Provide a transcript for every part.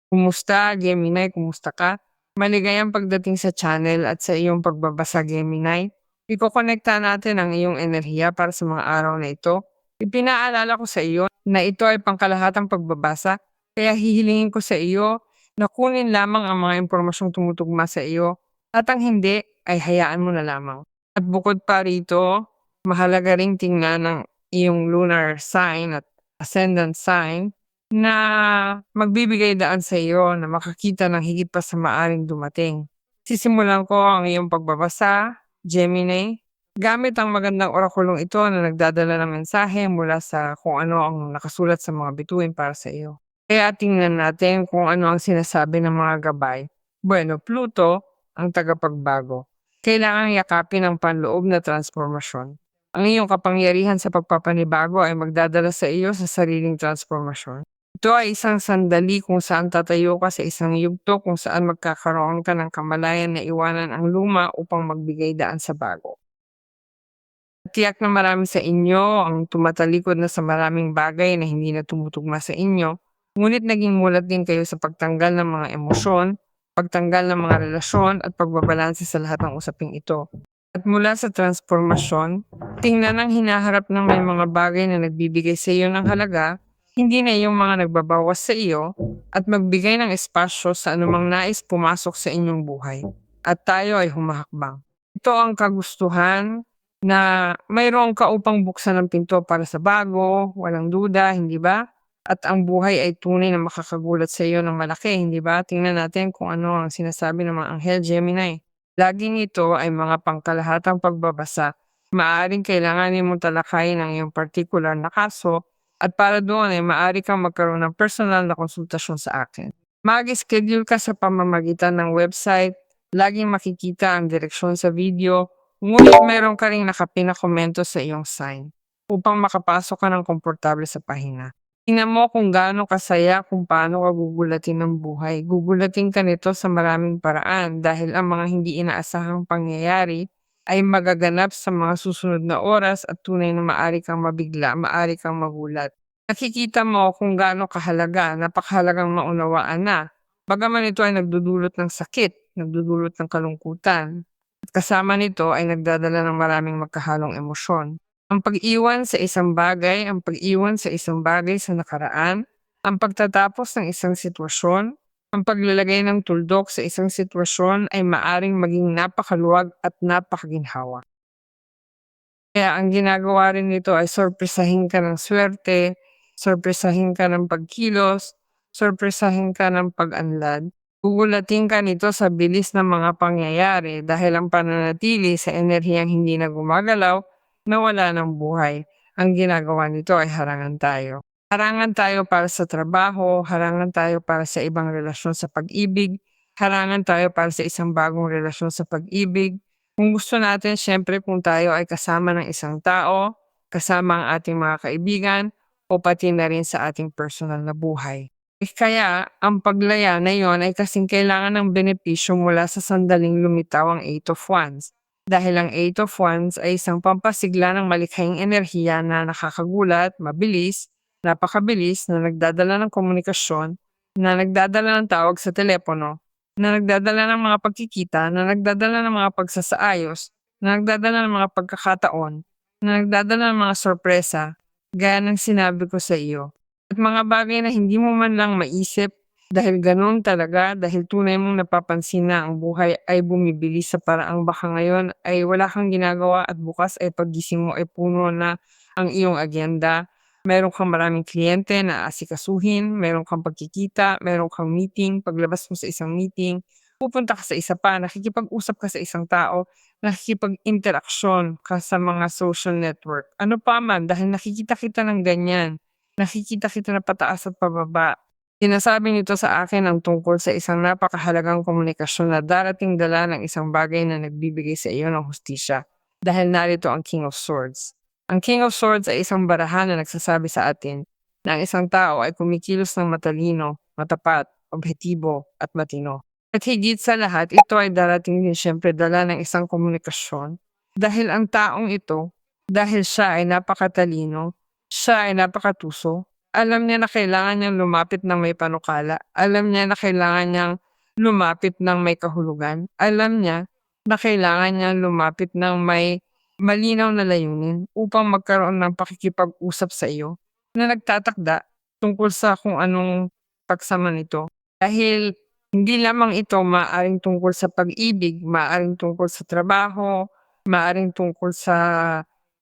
Kumusta, Gemini? Kumusta ka? Maligayang pagdating sa channel at sa iyong pagbabasa, Gemini. Ikokonekta natin ang iyong enerhiya para sa mga araw na ito. Ipinaalala ko sa iyo na ito ay pangkalahatang pagbabasa, kaya hihilingin ko sa iyo na kunin lamang ang mga impormasyong tumutugma sa iyo at ang hindi ay hayaan mo na lamang. At bukod pa rito, mahalaga ring tingnan ang iyong lunar sign at ascendant sign na magbibigay daan sa iyo na makakita ng higit pa sa maaring dumating. Sisimulan ko ang iyong pagbabasa, Gemini, gamit ang magandang orakulong ito na nagdadala ng mensahe mula sa kung ano ang nakasulat sa mga bituin para sa iyo. Kaya tingnan natin kung ano ang sinasabi ng mga gabay. Bueno, Pluto, ang tagapagbago. Kailangang yakapin ang panloob na transformasyon. Ang iyong kapangyarihan sa pagpapanibago ay magdadala sa iyo sa sariling transformasyon. Ito ay isang sandali kung saan tatayo ka sa isang yugto kung saan magkakaroon ka ng kamalayan na iwanan ang luma upang magbigay daan sa bago. Tiyak na marami sa inyo ang tumatalikod na sa maraming bagay na hindi na tumutugma sa inyo, ngunit naging mulat din kayo sa pagtanggal ng mga emosyon, pagtanggal ng mga relasyon at pagbabalanse sa lahat ng usaping ito. At mula sa transformasyon, tingnan ang hinaharap ng may mga bagay na nagbibigay sa iyo ng halaga, hindi na yung mga nagbabawas sa iyo, at magbigay ng espasyo sa anumang nais pumasok sa inyong buhay. At tayo ay humahakbang. Ito ang kagustuhan na mayroon ka upang buksan ang pinto para sa bago, walang duda, hindi ba? At ang buhay ay tunay na makakagulat sa iyo ng malaki, hindi ba? Tingnan natin kung ano ang sinasabi ng mga anghel, Gemini. Laging ito ay mga pangkalahatang pagbabasa. Maaaring kailanganin mong talakayin ang iyong particular na kaso at para doon ay maaari kang magkaroon ng personal na konsultasyon sa akin. Mag-schedule ka sa pamamagitan ng website, laging makikita ang direksyon sa video, ngunit meron ka ring nakapin na komento sa iyong sign upang makapasok ka ng komportable sa pahinga. Tingnan mo kung gaano kasaya kung paano ka gugulatin ng buhay. Gugulatin ka nito sa maraming paraan dahil ang mga hindi inaasahang pangyayari ay magaganap sa mga susunod na oras at tunay na maaari kang mabigla, maaari kang magulat. Nakikita mo kung gaano kahalaga, napakahalagang maunawaan na. Bagaman ito ay nagdudulot ng sakit, nagdudulot ng kalungkutan, at kasama nito ay nagdadala ng maraming magkahalong emosyon. Ang pag-iwan sa isang bagay, ang pag-iwan sa isang bagay sa nakaraan, ang pagtatapos ng isang sitwasyon, ang paglalagay ng tuldok sa isang sitwasyon ay maaring maging napakaluwag at napakaginhawa. Kaya ang ginagawa rin nito ay sorpresahin ka ng swerte, sorpresahin ka ng pagkilos, sorpresahin ka ng pag-unlad. Gugulatin ka nito sa bilis ng mga pangyayari dahil ang pananatili sa enerhiyang hindi na gumagalaw na wala ng buhay. Ang ginagawa nito ay harangan tayo. Harangan tayo para sa trabaho, harangan tayo para sa ibang relasyon sa pag-ibig, harangan tayo para sa isang bagong relasyon sa pag-ibig. Kung gusto natin, syempre kung tayo ay kasama ng isang tao, kasama ang ating mga kaibigan, o pati na rin sa ating personal na buhay. Kaya, ang paglaya na yon ay kasing kailangan ng benepisyo mula sa sandaling lumitaw ang Eight of Wands. Dahil ang Eight of Wands ay isang pampasigla ng malikhayang enerhiya na nakakagulat, mabilis, napakabilis, na nagdadala ng komunikasyon, na nagdadala ng tawag sa telepono, na nagdadala ng mga pagkikita, na nagdadala ng mga pagsasaayos, na nagdadala ng mga pagkakataon, na nagdadala ng mga sorpresa, gaya ng sinabi ko sa iyo. At mga bagay na hindi mo man lang maisip dahil ganoon talaga, dahil tunay mong napapansin na ang buhay ay bumibilis sa paraang baka ngayon ay wala kang ginagawa at bukas ay paggising mo ay puno na ang iyong agenda. Meron kang maraming kliyente na asikasuhin, meron kang pagkikita, meron kang meeting, paglabas mo sa isang meeting, pupunta ka sa isa pa, nakikipag-usap ka sa isang tao, nakikipag-interaksyon ka sa mga social network. Ano pa man, dahil nakikita kita ng ganyan. Nakikita kita na pataas at pababa. Sinasabi nito sa akin ang tungkol sa isang napakahalagang komunikasyon na darating dala ng isang bagay na nagbibigay sa iyo ng hustisya. Dahil narito ang King of Swords. Ang King of Swords ay isang barahan na nagsasabi sa atin na ang isang tao ay kumikilos ng matalino, matapat, objektibo, at matino. At higit sa lahat, ito ay darating din siyempre dala ng isang komunikasyon dahil ang taong ito, dahil siya ay napakatalino, siya ay napakatuso, Alam niya na kailangan niyang lumapit ng may panukala. Alam niya na kailangan niyang lumapit ng may kahulugan. Alam niya na kailangan niyang lumapit ng may malinaw na layunin upang magkaroon ng pakikipag-usap sa iyo na nagtatakda tungkol sa kung anong pagsama nito. Dahil hindi lamang ito maaaring tungkol sa pag-ibig, maaaring tungkol sa trabaho, maaaring tungkol sa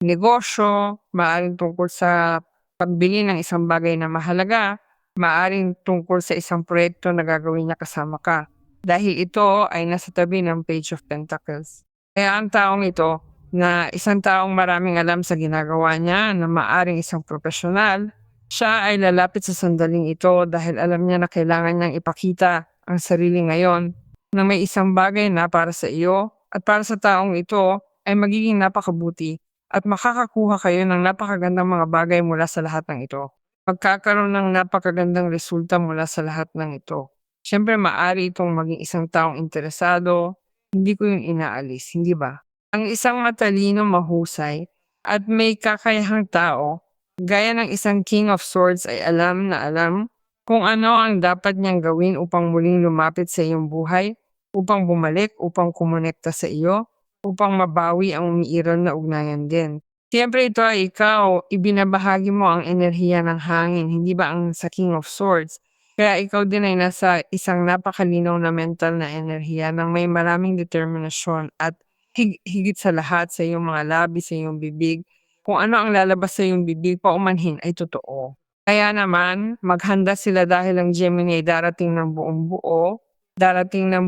negosyo, maaaring tungkol sa pagbili ng isang bagay na mahalaga, maaaring tungkol sa isang proyekto na gagawin niya kasama ka. Dahil ito ay nasa tabi ng Page of Pentacles. Kaya ang taong ito, na isang taong maraming alam sa ginagawa niya, na maaaring isang profesional, siya ay lalapit sa sandaling ito dahil alam niya na kailangan niyang ipakita ang sarili ngayon na may isang bagay na para sa iyo at para sa taong ito ay magiging napakabuti at makakakuha kayo ng napakagandang mga bagay mula sa lahat ng ito. Magkakaroon ng napakagandang resulta mula sa lahat ng ito. Siyempre, maaari itong maging isang taong interesado, hindi ko yung inaalis, hindi ba? Ang isang matalino, mahusay, at may kakayahang tao, gaya ng isang King of Swords ay alam na alam kung ano ang dapat niyang gawin upang muling lumapit sa iyong buhay, upang bumalik, upang kumonekta sa iyo, upang mabawi ang umiiral na ugnayan din. Siyempre ito ay ikaw, ibinabahagi mo ang enerhiya ng hangin, hindi ba ang sa King of Swords? Kaya ikaw din ay nasa isang napakalinaw na mental na enerhiya ng may maraming determinasyon at higit sa lahat sa iyong mga labi, sa iyong bibig. Kung ano ang lalabas sa iyong bibig, paumanhin ay totoo. Kaya naman, maghanda sila dahil ang Gemini ay darating ng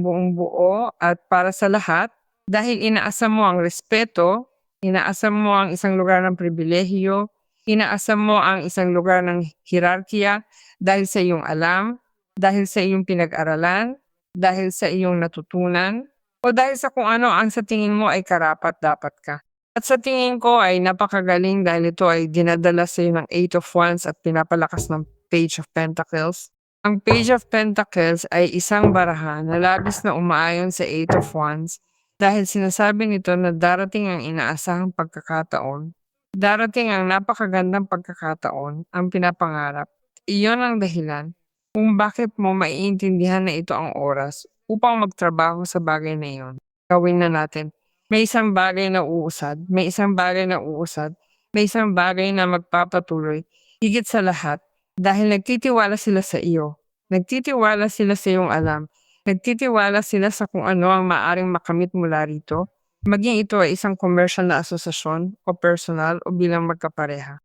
buong buo, at para sa lahat, dahil inaasam mo ang respeto, inaasam mo ang isang lugar ng pribilehiyo, inaasam mo ang isang lugar ng hierarkiya dahil sa iyong alam, dahil sa iyong pinag-aralan, dahil sa iyong natutunan, o dahil sa kung ano ang sa tingin mo ay karapat-dapat ka. At sa tingin ko ay napakagaling dahil ito ay dinadala sa iyo ng Eight of Wands at pinapalakas ng Page of Pentacles. Ang Page of Pentacles ay isang barahan na labis na umaayon sa Eight of Wands dahil sinasabi nito na darating ang inaasahang pagkakataon, darating ang napakagandang pagkakataon, ang pinapangarap. Iyon ang dahilan kung bakit mo maiintindihan na ito ang oras upang magtrabaho sa bagay na iyon. Gawin na natin. May isang bagay na uusad, may isang bagay na uusad, may isang bagay na magpapatuloy. Higit sa lahat, dahil nagtitiwala sila sa iyo. Nagtitiwala sila sa iyong alam. Nagtitiwala sila sa kung ano ang maaring makamit mula rito. Maging ito ay isang commercial na asosasyon o personal o bilang magkapareha.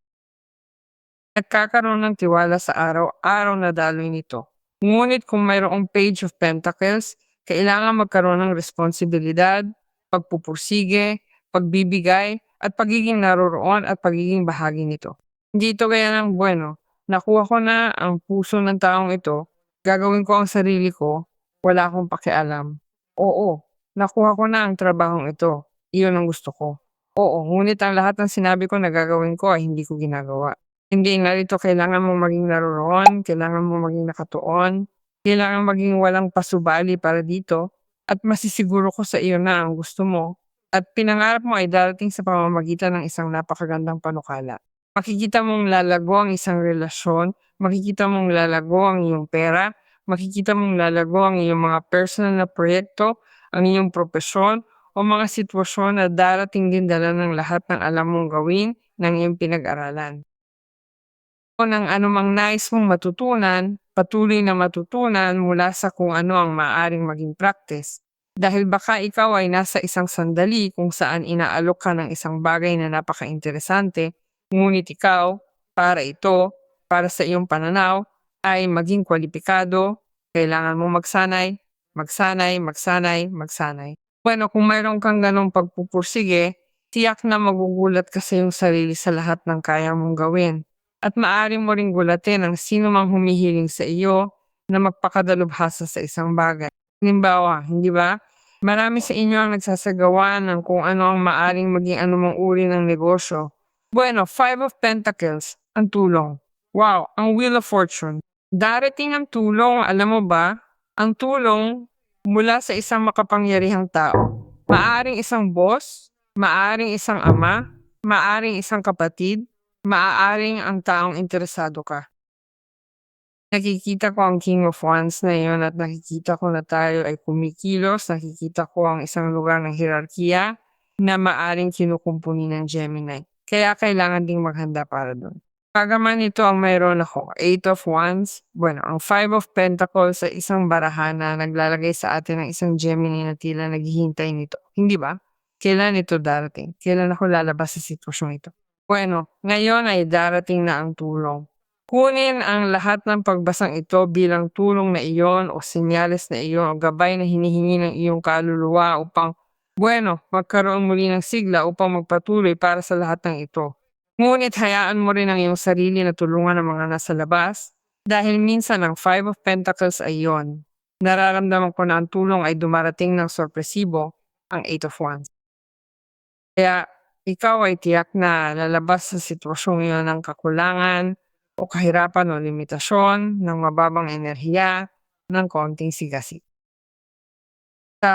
Nagkakaroon ng tiwala sa araw-araw na daloy nito. Ngunit kung mayroong Page of Pentacles, kailangan magkaroon ng responsibilidad, pagpupursige, pagbibigay, at pagiging naroroon at pagiging bahagi nito. Hindi ito gaya ng bueno. Nakuha ko na ang puso ng taong ito, gagawin ko ang sarili ko, wala akong pakialam. Oo, nakuha ko na ang trabahong ito, iyon ang gusto ko. Oo, ngunit ang lahat ng sinabi ko na gagawin ko ay hindi ko ginagawa. Hindi narito kailangan mo maging naroroon, kailangan mo maging nakatuon, kailangan maging walang pasubali para dito, at masisiguro ko sa iyo na ang gusto mo at pinangarap mo ay darating sa pamamagitan ng isang napakagandang panukala. Makikita mong lalago ang isang relasyon, makikita mong lalago ang iyong pera, makikita mong lalago ang iyong mga personal na proyekto, ang iyong propesyon, o mga sitwasyon na darating din dala ng lahat ng alam mong gawin ng iyong pinag-aralan. O ng anumang nais mong matutunan, patuloy na matutunan mula sa kung ano ang maaaring maging practice. Dahil baka ikaw ay nasa isang sandali kung saan inaalok ka ng isang bagay na napaka-interesante, ngunit ikaw, para sa iyong pananaw, ay maging kwalipikado, kailangan mo magsanay, magsanay, magsanay, magsanay. Bueno, kung mayroon kang ganong pagpupursige, tiyak na magugulat ka sa iyong sarili sa lahat ng kaya mong gawin. At maaari mo ring gulatin ang sino mang humihiling sa iyo na magpakadalubhasa sa isang bagay. Halimbawa, hindi ba? Marami sa inyo ang nagsasagawa ng kung ano ang maaring maging anumang uri ng negosyo. Bueno, Five of Pentacles, ang tulong. Wow, ang Wheel of Fortune. Darating ang tulong, alam mo ba? Ang tulong mula sa isang makapangyarihang tao. Maaring isang boss, maaring isang ama, maaring isang kapatid, maaaring ang taong interesado ka. Nakikita ko ang King of Wands na iyon at nakikita ko na tayo ay kumikilos, nakikita ko ang isang lugar ng hierarkiya na maaring kinukumpuni ng Gemini. Kaya kailangan ding maghanda para dun. Bagaman ito ang mayroon ako, Eight of Wands, bueno, ang Five of Pentacles sa isang barahan na naglalagay sa atin ng isang Gemini na tila naghihintay nito. Hindi ba? Kailan ito darating? Kailan ako lalabas sa sitwasyong ito? Bueno, ngayon ay darating na ang tulong. Kunin ang lahat ng pagbasang ito bilang tulong na iyon o senyales na iyon o gabay na hinihingi ng iyong kaluluwa upang, magkaroon muli ng sigla upang magpatuloy para sa lahat ng ito. Ngunit hayaan mo rin ang iyong sarili na tulungan ng mga nasa labas dahil minsan ang Five of Pentacles ay iyon. Nararamdaman ko na ang tulong ay dumarating ng sorpresibo, ang Eight of Wands. Kaya ikaw ay tiyak na lalabas sa sitwasyong iyon ng kakulangan, o kahirapan o limitasyon ng mababang enerhiya ng konting sigasig. Sa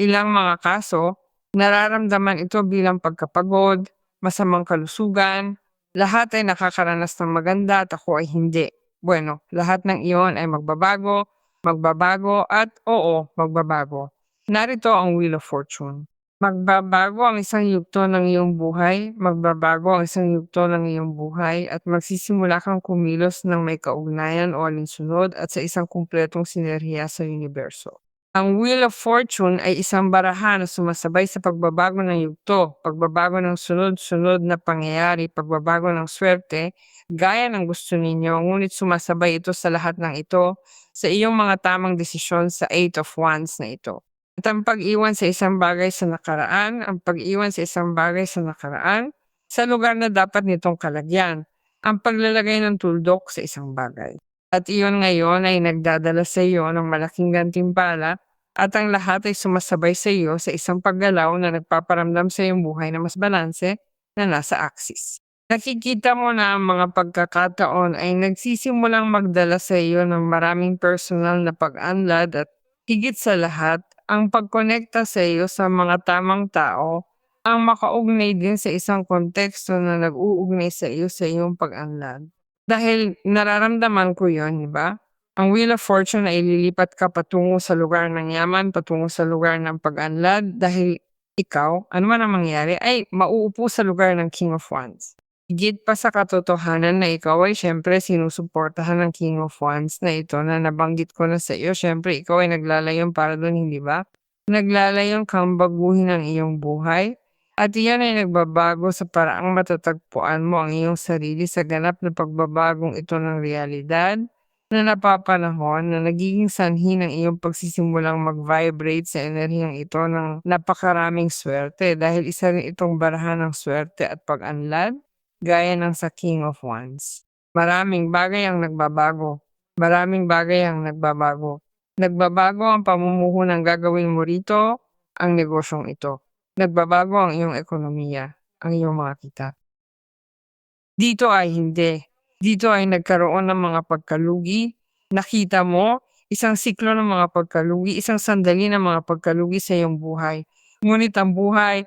ilang mga kaso, nararamdaman ito bilang pagkapagod, masamang kalusugan, lahat ay nakakaranas ng maganda at ako ay hindi. Bueno, lahat ng iyon ay magbabago, magbabago at oo, magbabago. Narito ang Wheel of Fortune. Magbabago ang isang yugto ng iyong buhay, magbabago ang isang yugto ng iyong buhay at magsisimula kang kumilos ng may kaugnayan o alinsunod at sa isang kumpletong sinerhiya sa universo. Ang Wheel of Fortune ay isang barahan na sumasabay sa pagbabago ng yugto, pagbabago ng sunod-sunod na pangyayari, pagbabago ng swerte, gaya ng gusto ninyo, ngunit sumasabay ito sa lahat ng ito sa iyong mga tamang desisyon sa Eight of Wands na ito. At ang pag-iwan sa isang bagay sa nakaraan, ang pag-iwan sa isang bagay sa nakaraan, sa lugar na dapat nitong kalagyan, ang paglalagay ng tuldok sa isang bagay. At iyon ngayon ay nagdadala sa iyo ng malaking gantimpala at ang lahat ay sumasabay sa iyo sa isang paggalaw na nagpaparamdam sa iyong buhay na mas balanse na nasa axis. Nakikita mo na ang mga pagkakataon ay nagsisimulang magdala sa iyo ng maraming personal na pag-unlad at higit sa lahat, ang pagkonekta sa iyo sa mga tamang tao ang makaugnay din sa isang konteksto na nag-uugnay sa iyo sa iyong pag-unlad. Dahil nararamdaman ko yon, di ba? Ang Wheel of Fortune ay lilipat ka patungo sa lugar ng yaman, patungo sa lugar ng pag-unlad dahil ikaw, ano man ang mangyari, ay mauupo sa lugar ng King of Wands. Higit pa sa katotohanan na ikaw ay syempre sinusuportahan ng King of Wands na ito na nabanggit ko na sa iyo. Syempre ikaw ay naglalayon para doon, hindi ba? Naglalayon kang baguhin ang iyong buhay at iyan ay nagbabago sa paraang matatagpuan mo ang iyong sarili sa ganap na pagbabagong ito ng realidad na napapanahon na nagiging sanhi ng iyong pagsisimulang mag-vibrate sa enerhiyang ito ng napakaraming swerte dahil isa rin itong barahan ng swerte at pag-unlad gaya ng sa King of Wands. Maraming bagay ang nagbabago. Maraming bagay ang nagbabago. Nagbabago ang pamumuho ng gagawin mo rito, ang negosyong ito. Nagbabago ang iyong ekonomiya, ang iyong mga kita. Dito ay hindi. Dito ay nagkaroon ng mga pagkalugi. Nakita mo, isang siklo ng mga pagkalugi, isang sandali ng mga pagkalugi sa iyong buhay. Ngunit ang buhay,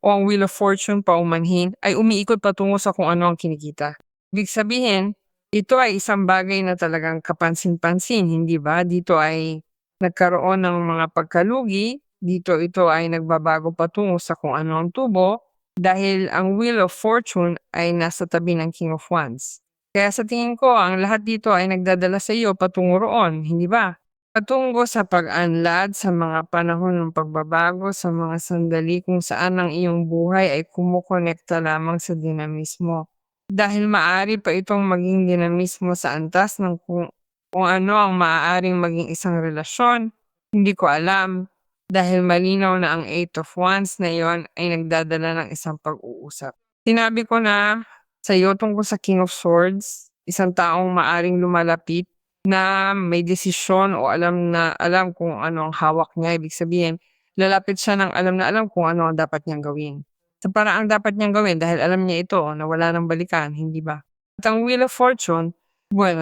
o ang Wheel of Fortune paumanhin ay umiikot patungo sa kung ano ang kinikita. Ibig sabihin, ito ay isang bagay na talagang kapansin-pansin, hindi ba? Dito ay nagkaroon ng mga pagkalugi, dito ito ay nagbabago patungo sa kung ano ang tubo, dahil ang Wheel of Fortune ay nasa tabi ng King of Wands. Kaya sa tingin ko, ang lahat dito ay nagdadala sa iyo patungo roon, hindi ba? Patungo sa pag-unlad sa mga panahon ng pagbabago sa mga sandali kung saan ang iyong buhay ay kumukonekta lamang sa dinamismo. Dahil maaari pa itong maging dinamismo sa antas ng kung ano ang maaaring maging isang relasyon, hindi ko alam. Dahil malinaw na ang Eight of Wands na iyon ay nagdadala ng isang pag-uusap. Sinabi ko na sa iyo tungkol sa King of Swords, isang taong maaring lumalapit na may desisyon o alam kung ano ang hawak niya. Ibig sabihin, lalapit siya ng alam na alam kung ano ang dapat niyang gawin. Sa paraang dapat niyang gawin dahil alam niya ito na wala nang balikan, hindi ba? At ang Wheel of Fortune,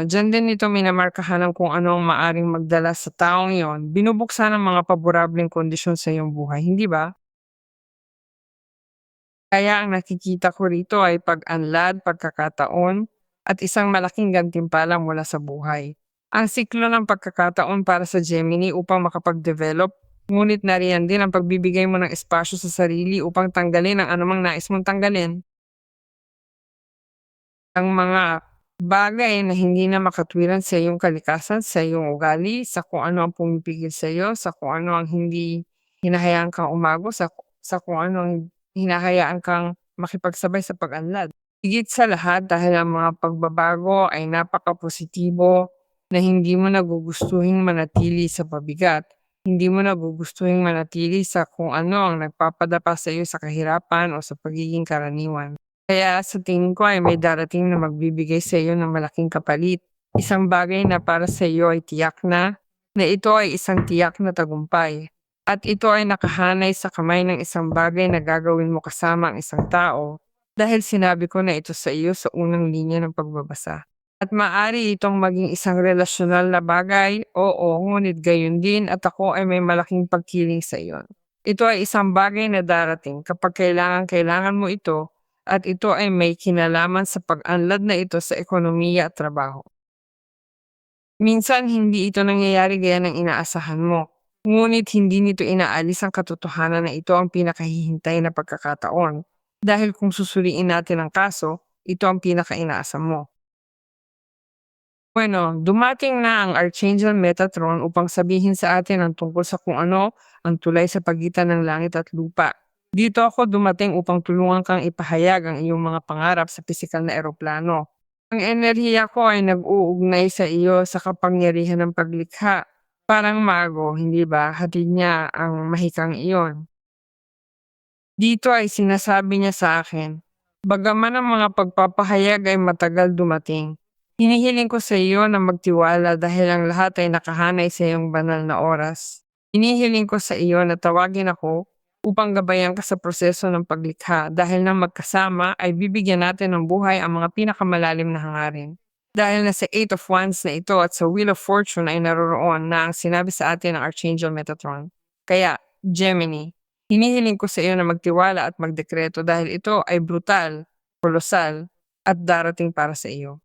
dyan din ito minamarkahan ng kung ano ang maaring magdala sa taong yon. Binubuksan ng mga paborableng kondisyon sa iyong buhay, hindi ba? Kaya ang nakikita ko rito ay pag-unlad, pagkakataon, at isang malaking gantimpala mula sa buhay. Ang siklo ng pagkakataon para sa Gemini upang makapag-develop, ngunit nariyan din ang pagbibigay mo ng espasyo sa sarili upang tanggalin ang anumang nais mong tanggalin. Ang mga bagay na hindi na makatwiran sa iyong kalikasan, sa iyong ugali, sa kung ano ang pumipigil sa iyo, sa kung ano ang hindi hinahayaan kang umago, sa kung ano ang hinahayaan kang makipagsabay sa pag-unlad. Higit sa lahat dahil ang mga pagbabago ay napaka-positibo na hindi mo nagugustuhing manatili sa pabigat. Hindi mo nagugustuhing manatili sa kung ano ang nagpapadapa sa iyo sa kahirapan o sa pagiging karaniwan. Kaya sa tingin ko ay may darating na magbibigay sa iyo ng malaking kapalit. Isang bagay na para sa iyo ay tiyak na ito ay isang tiyak na tagumpay. At ito ay nakahanay sa kamay ng isang bagay na gagawin mo kasama ang isang tao dahil sinabi ko na ito sa iyo sa unang linya ng pagbabasa. At maaari itong maging isang relasyonal na bagay, oo, ngunit gayon din at ako ay may malaking pagkiling sa iyo. Ito ay isang bagay na darating kapag kailangan mo ito at ito ay may kinalaman sa pag-unlad na ito sa ekonomiya at trabaho. Minsan hindi ito nangyayari gaya ng inaasahan mo, ngunit hindi nito inaalis ang katotohanan na ito ang pinakahihintay na pagkakataon. Dahil kung susuriin natin ang kaso, ito ang pinaka-inaasam mo. Bueno, dumating na ang Archangel Metatron upang sabihin sa atin ang tungkol sa kung ano ang tulay sa pagitan ng langit at lupa. Dito ako dumating upang tulungan kang ipahayag ang iyong mga pangarap sa pisikal na eroplano. Ang enerhiya ko ay nag-uugnay sa iyo sa kapangyarihan ng paglikha. Parang mago, hindi ba? Hatid niya ang mahikang iyon. Dito ay sinasabi niya sa akin, bagaman ang mga pagpapahayag ay matagal dumating, hinihiling ko sa iyo na magtiwala dahil ang lahat ay nakahanay sa iyong banal na oras. Hinihiling ko sa iyo na tawagin ako upang gabayan ka sa proseso ng paglikha dahil nang magkasama ay bibigyan natin ng buhay ang mga pinakamalalim na hangarin. Dahil na sa Eight of Wands na ito at sa Wheel of Fortune ay naroroon na ang sinabi sa atin ng Archangel Metatron. Kaya, Gemini, hinihiling ko sa iyo na magtiwala at magdekreto dahil ito ay brutal, kolosal, at darating para sa iyo.